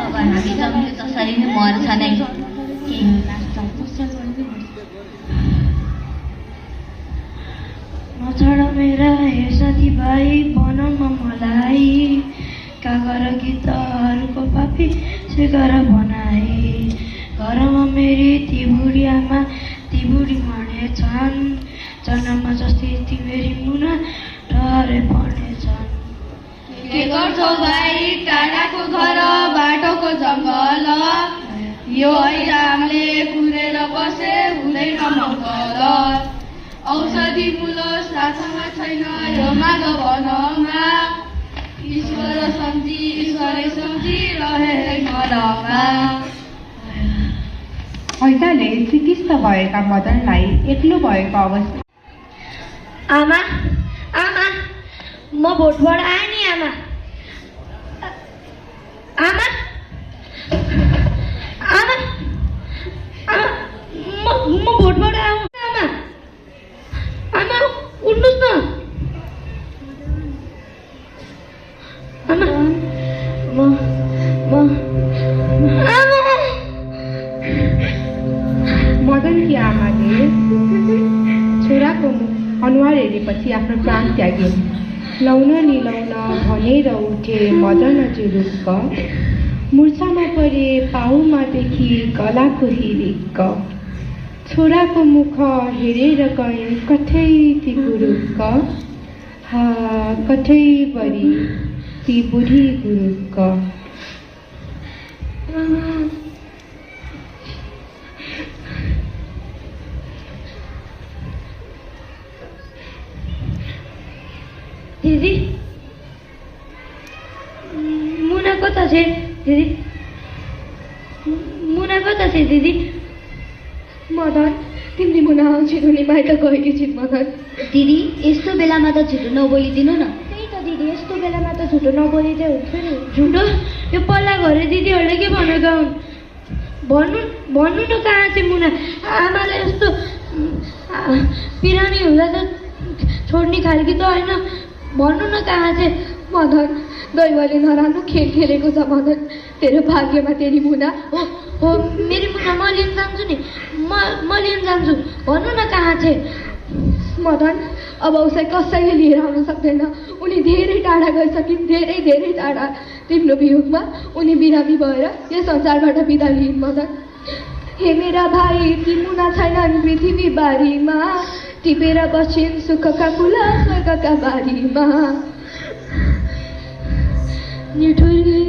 अब हामी जम्यो जसरी नै मर्छ नै केही नछड मेरा हे साथीभाइ बनाउन मलाई कागर गीतहरूको पापी सिकर बनाए घरमा मेरी ती बुढी आमा ती बुढी मर्नेछन् जन्ममा जस्तै ती मेरी मुना डरे पर्नेछन् के गर्छौ भाइ टाढाको घर बाटोको जङ्गल यो ऐरामले कुरेर बसे हुँदैन मङ्गल औषधि मूलो साथमा छैन यो माग वनमा ईश्वरै सम्झी रहे मनमा ऐसाले चिकित्स भएका मदनलाई एक्लो भएको अवस्था आमा आमा म भोटबाट आएँ नि आमा आमा आमा आमा म भोटबाट आउँ आमा आमा उठ्नुहोस् न आमा आमा मदनकी आमाले छोराको अनुहार हेरेपछि आफ्नो प्राण त्यागे लौन निलौन भनेर उठे मदन जुरुक्क मुर्छामा परे पाउमादेखि गलाको हिरिक्क छोराको मुख हेरेर गए कठै ती गुरुक्क कठै बरी ती बुढी गुरुक्क दिदी मुना कता छ दिदी मुना कता छ दिदी मदन तिमीले मुना छिटो नि बाहिर गएकी छिन् मदन दिदी यस्तो बेलामा त छिटो नबोलिदिनु न त्यही त दिदी यस्तो बेलामा त झुटो नबोलिँदै हुन्छ नि झुटो यो पल्ला घरे दिदीहरूले के भनेका हुन् भन्नु न कहाँ चाहिँ मुना आमालाई यस्तो बिरामी हुँदा त छोड्ने खालकी त होइन भन्नु न कहाँ चाहिँ मदन दैवले नराम्रो खेल खेलेको छ मदन तेरो भाग्यमा तेरी मुना हो मेरी मुना म लिन जान्छु नि म लिन जान्छु भन्नु न कहाँ चाहिँ मदन अब उसलाई कसैले लिएर आउन सक्दैन उनी धेरै टाढा गइसकिन् धेरै टाढा तिम्रो वियोगमा उनी बिरामी भएर यो संसारबाट बिदा लिइन् मदन हे मेरा भाइ ती मुना छैनन् पृथ्वी बारीमा टिपेर बसिन् सुखका फुला स्वर्गका बारीमा निठुरी